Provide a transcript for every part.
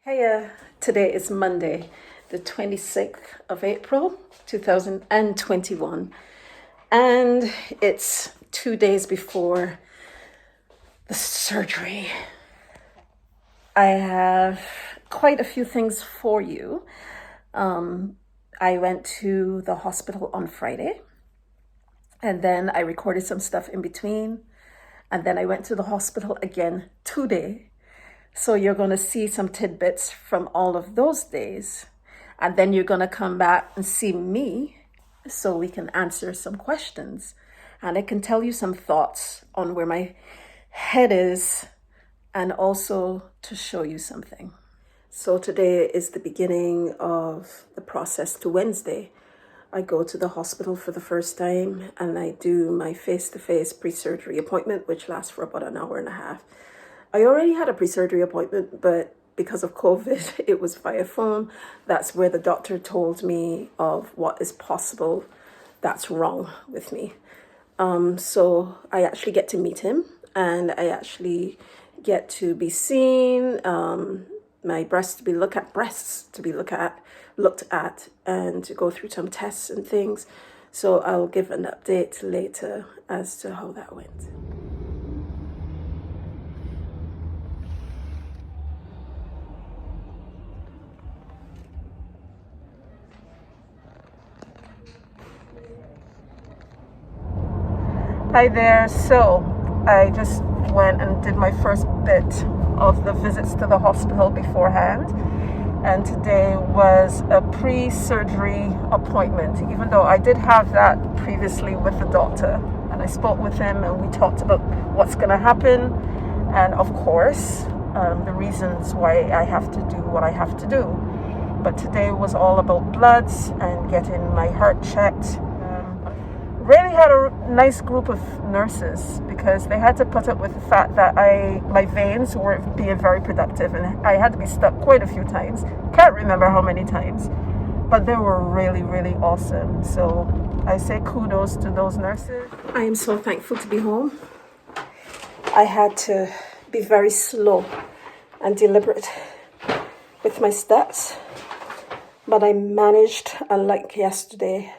Hey, today is Monday, the 26th of April, 2021, and it's 2 days before the surgery. I have quite a few things for you. I went to the hospital on Friday, and then I recorded some stuff in between, and then I went to the hospital again today. So you're going to see some tidbits from all of those days. And then you're going to come back and see me so we can answer some questions. And I can tell you some thoughts on where my head is and also to show you something. So today is the beginning of the process to Wednesday. I go to the hospital for the first time and I do my face-to-face pre-surgery appointment, which lasts for about an hour and a half. I already had a pre-surgery appointment, but because of COVID, it was via phone. That's where the doctor told me of what is possible that's wrong with me. So I actually get to meet him and I actually get to be seen, my breasts to be looked at and to go through some tests and things. So I'll give an update later as to how that went. Hi there. So I just went and did my first bit of the visits to the hospital beforehand. And today was a pre-surgery appointment, even though I did have that previously with the doctor. And I spoke with him and we talked about what's going to happen. And of course, the reasons why I have to do what I have to do. But today was all about bloods and getting my heart checked. Really had a nice group of nurses because they had to put up with the fact that my veins weren't being very productive and I had to be stuck quite a few times. Can't remember how many times, but they were really, really awesome. So I say kudos to those nurses. I am so thankful to be home. I had to be very slow and deliberate with my steps, but I managed, unlike yesterday,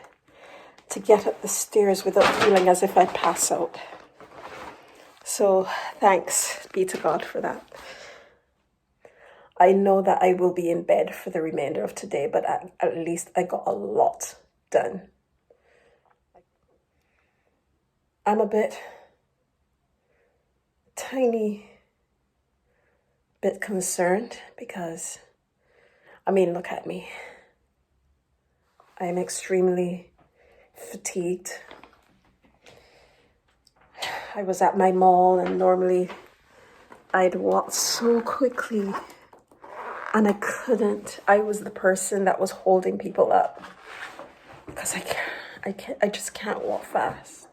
to get up the stairs without feeling as if I'd pass out. So thanks be to God for that. I know that I will be in bed for the remainder of today, but at least I got a lot done. I'm a tiny bit concerned because, look at me. I'm extremely fatigued. I was at my mall and normally I'd walk so quickly and I couldn't. I was the person that was holding people up because I just can't walk fast.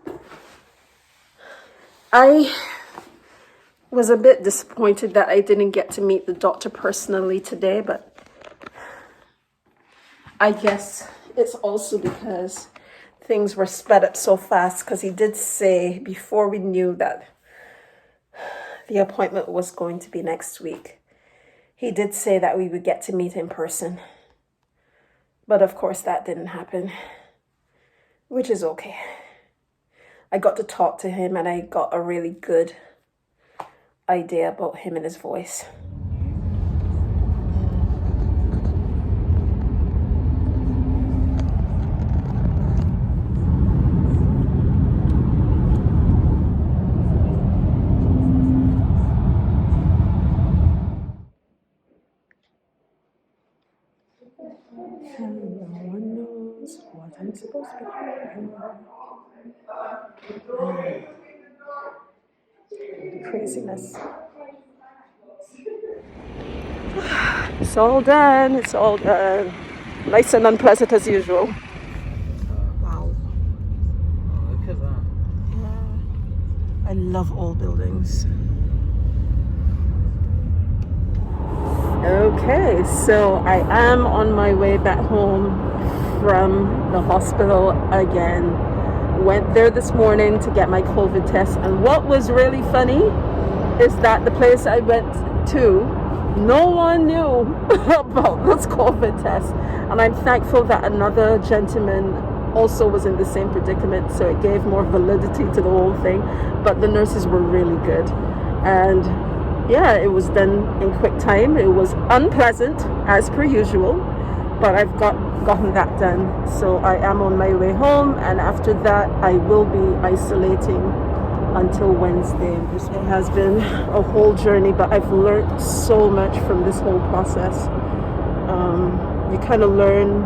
I was a bit disappointed that I didn't get to meet the doctor personally today, but I guess it's also because things were sped up so fast because he did say before we knew that the appointment was going to be next week, he did say that we would get to meet in person. But of course that didn't happen, which is okay. I got to talk to him and I got a really good idea about him and his voice. No one knows what I'm supposed to be doing. Craziness. It's all done. It's all done. Nice and unpleasant as usual. Wow. Look at that. Yeah. I love old buildings. Okay, so I am on my way back home from the hospital again. Went there this morning to get my COVID test, and what was really funny is that the place I went to No one knew about this COVID test. And I'm thankful that another gentleman also was in the same predicament, so it gave more validity to the whole thing. But the nurses were really good. And yeah, it was done in quick time. It was unpleasant, as per usual, but I've gotten that done. So I am on my way home, and after that, I will be isolating until Wednesday. It has been a whole journey, but I've learned so much from this whole process. You kind of learn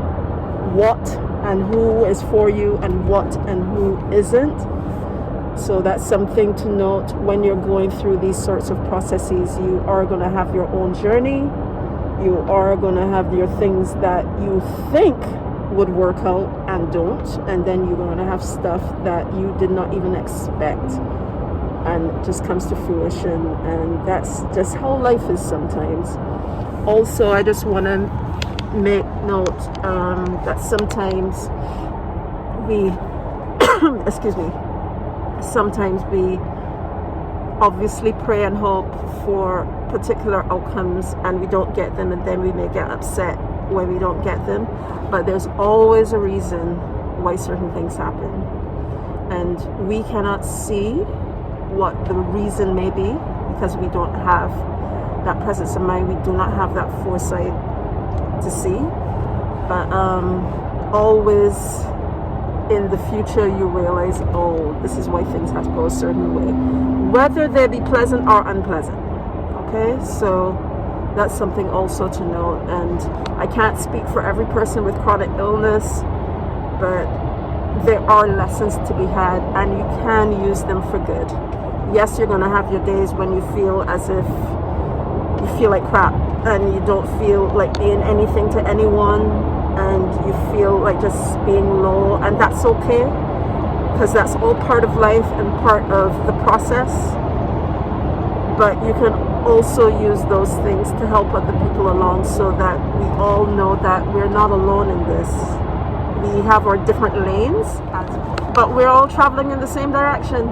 what and who is for you and what and who isn't. So that's something to note when you're going through these sorts of processes. You are going to have your own journey. You are going to have your things that you think would work out and don't. And then you're going to have stuff that you did not even expect and it just comes to fruition. And that's just how life is sometimes. Also, I just want to make note that sometimes we, excuse me, sometimes we obviously pray and hope for particular outcomes and we don't get them, and then we may get upset when we don't get them. But there's always a reason why certain things happen, and we cannot see what the reason may be because we don't have that presence of mind. We do not have that foresight to see. But always in the future you realize, oh, this is why things have to go a certain way, whether they be pleasant or unpleasant. Okay, so that's something also to note. And I can't speak for every person with chronic illness, but there are lessons to be had and you can use them for good. Yes, you're going to have your days when you feel as if you feel like crap and you don't feel like being anything to anyone and you feel like just being low, and that's okay because that's all part of life and part of the process. But you can also use those things to help other people along so that we all know that we're not alone in this. We have our different lanes, but we're all traveling in the same direction,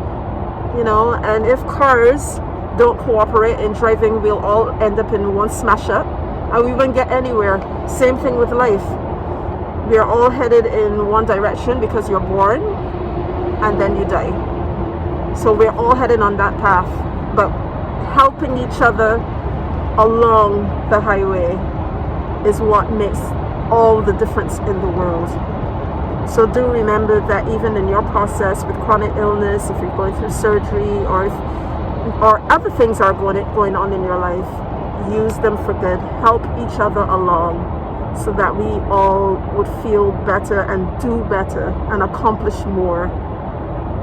you know. And if cars don't cooperate in driving, we'll all end up in one smash up and we won't get anywhere. Same thing with life. We're all headed in one direction because you're born and then you die. So we're all headed on that path, but helping each other along the highway is what makes all the difference in the world. So do remember that even in your process with chronic illness, if you're going through surgery or other things are going on in your life, use them for good. Help each other along so that we all would feel better and do better and accomplish more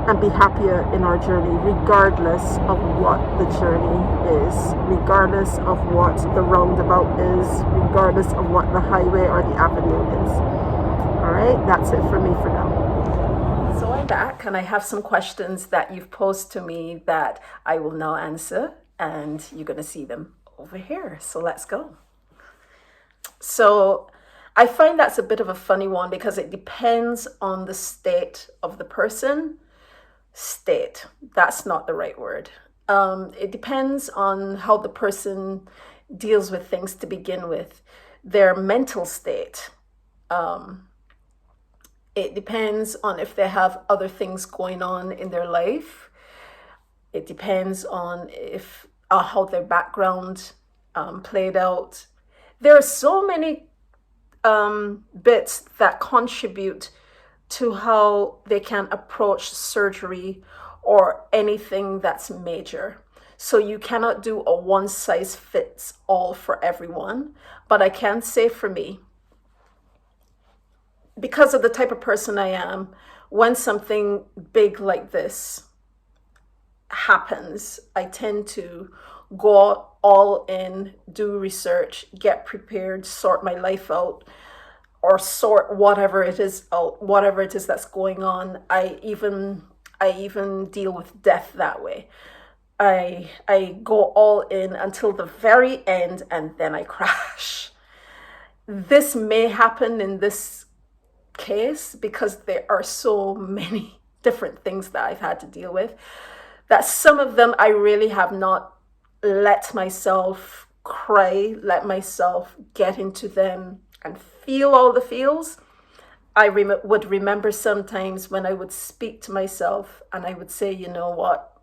and be happier in our journey, regardless of what the journey is, regardless of what the roundabout is, regardless of what the highway or the avenue is. All right, that's it for me for now. So I'm back and I have some questions that you've posed to me that I will now answer, and you're going to see them over here. So let's go. So I find that's a bit of a funny one because it depends on the state of the person. State, that's not the right word. It depends on how the person deals with things to begin with, their mental state. It depends on if they have other things going on in their life. It depends on if how their background played out. There are so many bits that contribute to how they can approach surgery or anything that's major. So you cannot do a one size fits all for everyone. But I can say for me, because of the type of person I am, when something big like this happens, I tend to go all in, do research, get prepared, sort my life out, or sort whatever it is out, whatever it is that's going on. I even deal with death that way. I go all in until the very end and then I crash. This may happen in this case because there are so many different things that I've had to deal with that some of them I really have not let myself cry, let myself get into them and feel all the feels. I would remember sometimes when I would speak to myself and I would say, you know what,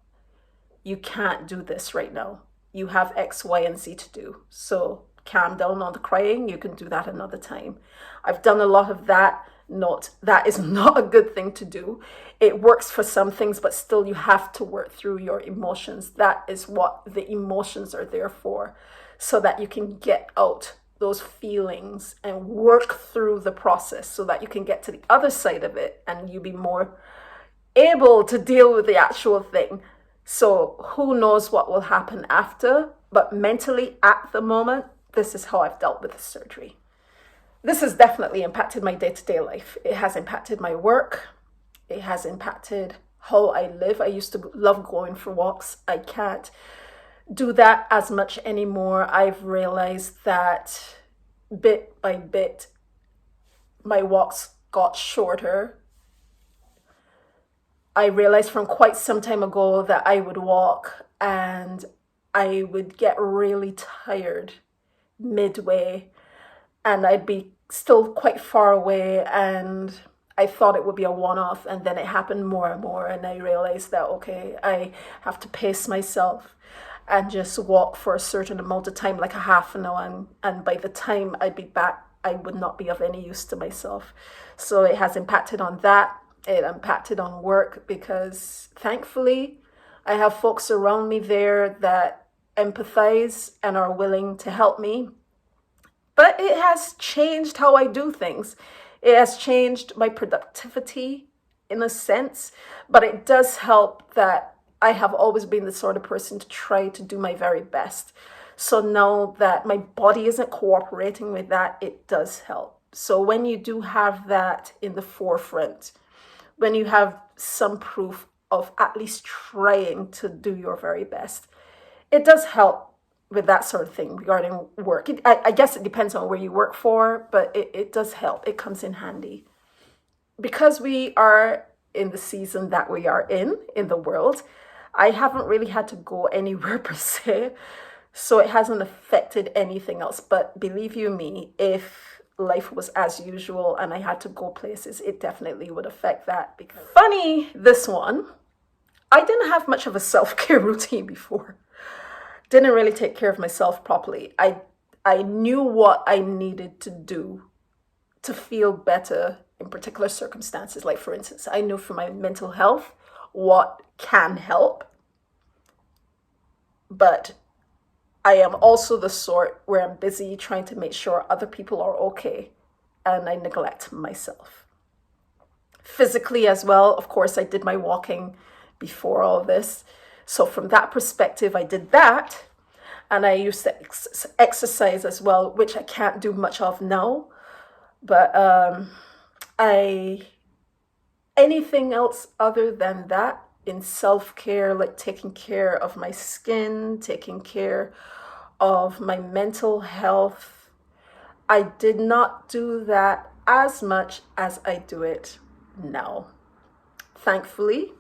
you can't do this right now. You have X, Y, and Z to do. So calm down on the crying. You can do that another time. I've done a lot of that. That is not a good thing to do. It works for some things, but still you have to work through your emotions. That is what the emotions are there for, so that you can get out those feelings and work through the process so that you can get to the other side of it and you be more able to deal with the actual thing. So who knows what will happen after, but mentally at the moment, this is how I've dealt with the surgery. This has definitely impacted my day-to-day life. It has impacted my work. It has impacted how I live. I used to love going for walks. I can't do that as much anymore. I've realized that bit by bit, my walks got shorter. I realized from quite some time ago that I would walk and I would get really tired midway and I'd be still quite far away, and I thought it would be a one-off, and then it happened more and more, and I realized that, okay, I have to pace myself and just walk for a certain amount of time, like a half an hour, and by the time I'd be back, I would not be of any use to myself. So it has impacted on that. It impacted on work because thankfully I have folks around me there that empathize and are willing to help me. But it has changed how I do things. It has changed my productivity in a sense, but it does help that I have always been the sort of person to try to do my very best. So now that my body isn't cooperating with that, it does help. So when you do have that in the forefront, when you have some proof of at least trying to do your very best, it does help with that sort of thing regarding work. I guess it depends on where you work for, but it does help. It comes in handy. Because we are in the season that we are in the world, I haven't really had to go anywhere per se, so it hasn't affected anything else. But believe you me, if life was as usual and I had to go places, it definitely would affect that. Funny, this one, I didn't have much of a self-care routine before. Didn't really take care of myself properly. I knew what I needed to do to feel better in particular circumstances. Like, for instance, I knew for my mental health what can help. But I am also the sort where I'm busy trying to make sure other people are okay, and I neglect myself. Physically as well, of course, I did my walking before all this. So from that perspective, I did that. And I used to exercise as well, which I can't do much of now. But anything else other than that in self-care, like taking care of my skin, taking care of my mental health, I did not do that as much as I do it now. Thankfully,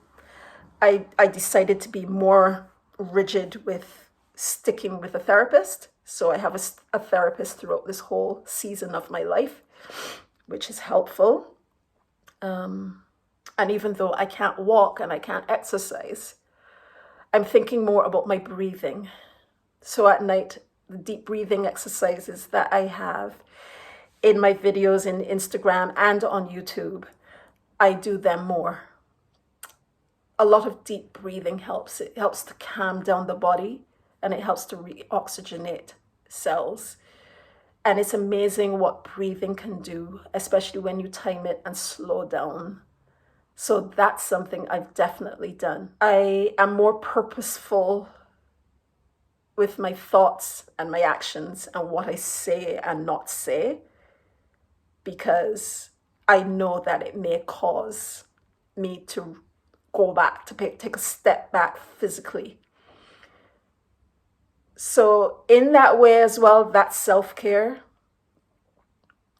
I decided to be more rigid with sticking with a therapist. So I have a therapist throughout this whole season of my life, which is helpful. And even though I can't walk and I can't exercise, I'm thinking more about my breathing. So at night, the deep breathing exercises that I have in my videos in Instagram and on YouTube, I do them more. A lot of deep breathing helps. It helps to calm down the body and it helps to reoxygenate cells. And it's amazing what breathing can do, especially when you time it and slow down. So that's something I've definitely done. I am more purposeful with my thoughts and my actions and what I say and not say, because I know that it may cause me to go back, to take a step back physically. So in that way as well, that's self-care.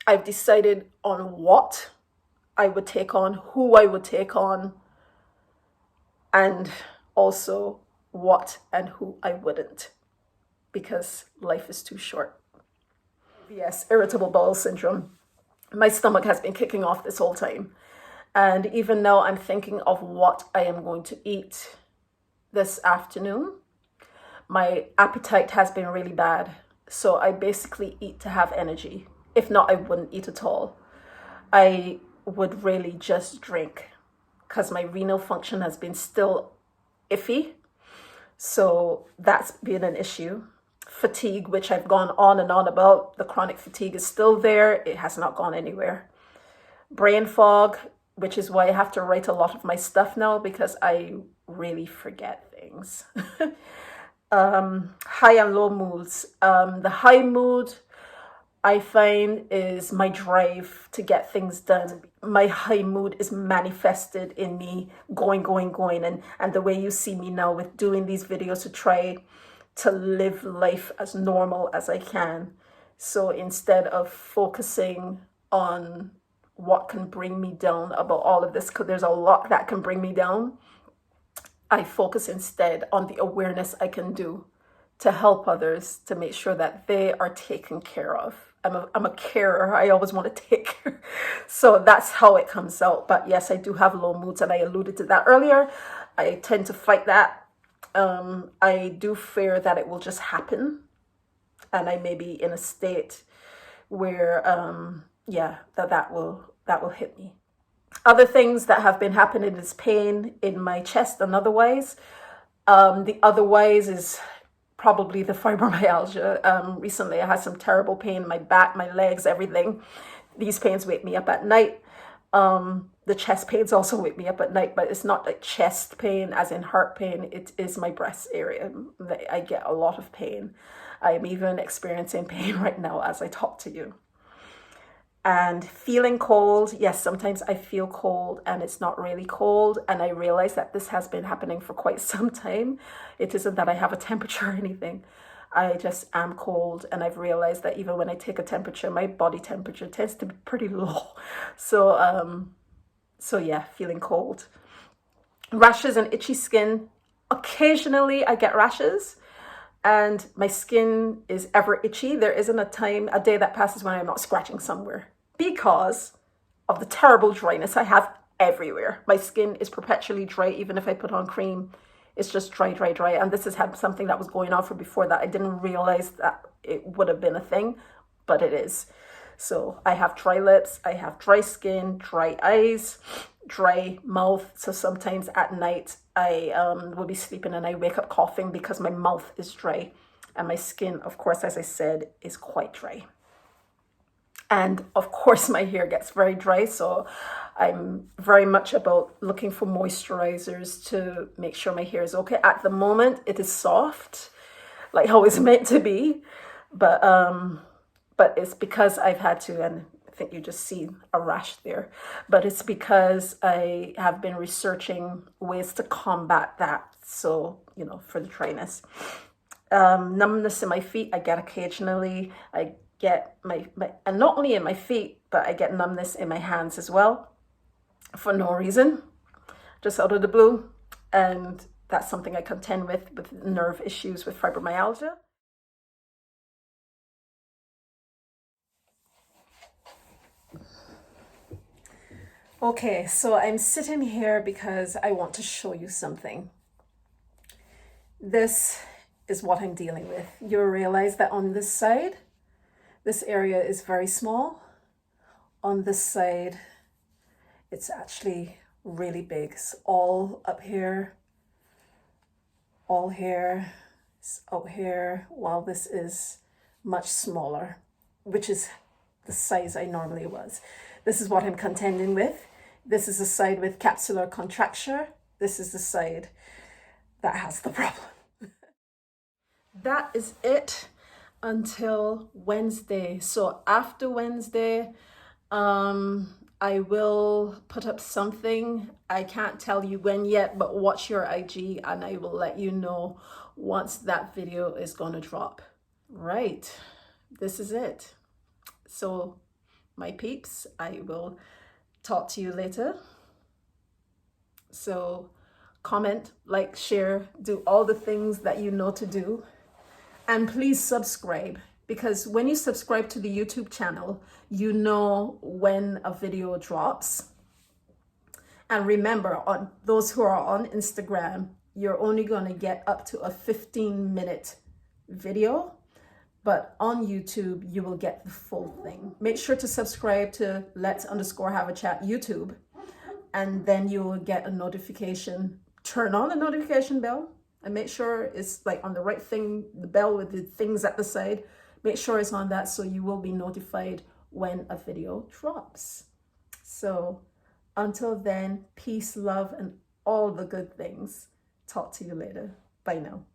I've decided on what I would take on, who I would take on, and also what and who I wouldn't. because life is too short. Yes, irritable bowel syndrome. My stomach has been kicking off this whole time. And even now I'm thinking of what I am going to eat this afternoon. My appetite has been really bad. So I basically eat to have energy. If not, I wouldn't eat at all. I would really just drink because my renal function has been still iffy. So that's been an issue. Fatigue, which I've gone on and on about, the chronic fatigue is still there. It has not gone anywhere. Brain fog, which is why I have to write a lot of my stuff now because I really forget things. High and low moods. The high mood I find is my drive to get things done. My high mood is manifested in me going. And the way you see me now with doing these videos to try to live life as normal as I can. So instead of focusing on what can bring me down about all of this, because there's a lot that can bring me down, I focus instead on the awareness I can do to help others, to make sure that they are taken care of. I'm a carer. I always want to take care. So that's how it comes out. But yes, I do have low moods, and I alluded to that earlier. I tend to fight that. I do fear that it will just happen, and I may be in a state where, that will hit me. Other things that have been happening is pain in my chest and otherwise. The otherwise is probably the fibromyalgia. Recently I had some terrible pain in my back, my legs, everything. These pains wake me up at night. The chest pains also wake me up at night, but it's not like chest pain as in heart pain. It is my breast area. I get a lot of pain. I am even experiencing pain right now as I talk to you. And feeling cold. Yes, sometimes I feel cold and it's not really cold. And I realize that this has been happening for quite some time. It isn't that I have a temperature or anything. I just am cold, and I've realized that even when I take a temperature, my body temperature tends to be pretty low. So yeah, feeling cold. Rashes and itchy skin. Occasionally I get rashes and my skin is ever itchy. There isn't a day that passes when I'm not scratching somewhere because of the terrible dryness I have everywhere. My skin is perpetually dry, even if I put on cream. It's just dry. And this has had something that was going on for before that. I didn't realize that it would have been a thing, but it is. So I have dry lips, I have dry skin, dry eyes, dry mouth. So sometimes at night I will be sleeping and I wake up coughing because my mouth is dry. And my skin, of course, as I said, is quite dry. And of course my hair gets very dry, so I'm very much about looking for moisturizers to make sure my hair is okay. At the moment it is soft, like how it's meant to be, but it's because I've had to, and I think you just see a rash there, but it's because I have been researching ways to combat that. So, for the dryness. Numbness in my feet, I get occasionally. I get and not only in my feet, but I get numbness in my hands as well for no reason, just out of the blue. And that's something I contend with nerve issues with fibromyalgia. Okay, so I'm sitting here because I want to show you something. This is what I'm dealing with. You'll realize that on this side, this area is very small. On this side, it's actually really big. It's all up here, all here, it's out here, while this is much smaller, which is the size I normally was. This is what I'm contending with. This is the side with capsular contracture. This is the side that has the problem. That is it until Wednesday. So after Wednesday, I will put up something. I can't tell you when yet, but watch your IG and I will let you know once that video is going to drop. Right, this is it. So my peeps, I will talk to you later. So comment, like, share, do all the things that you know to do. And please subscribe, because when you subscribe to the YouTube channel, you know when a video drops. And remember, on those who are on Instagram, you're only going to get up to a 15-minute video, but on YouTube, you will get the full thing. Make sure to subscribe to Let's_have-a-chat YouTube, and then you will get a notification. Turn on the notification bell and make sure it's like on the right thing, the bell with the things at the side. Make sure it's on that so you will be notified when a video drops. So until then, peace, love, and all the good things. Talk to you later. Bye now.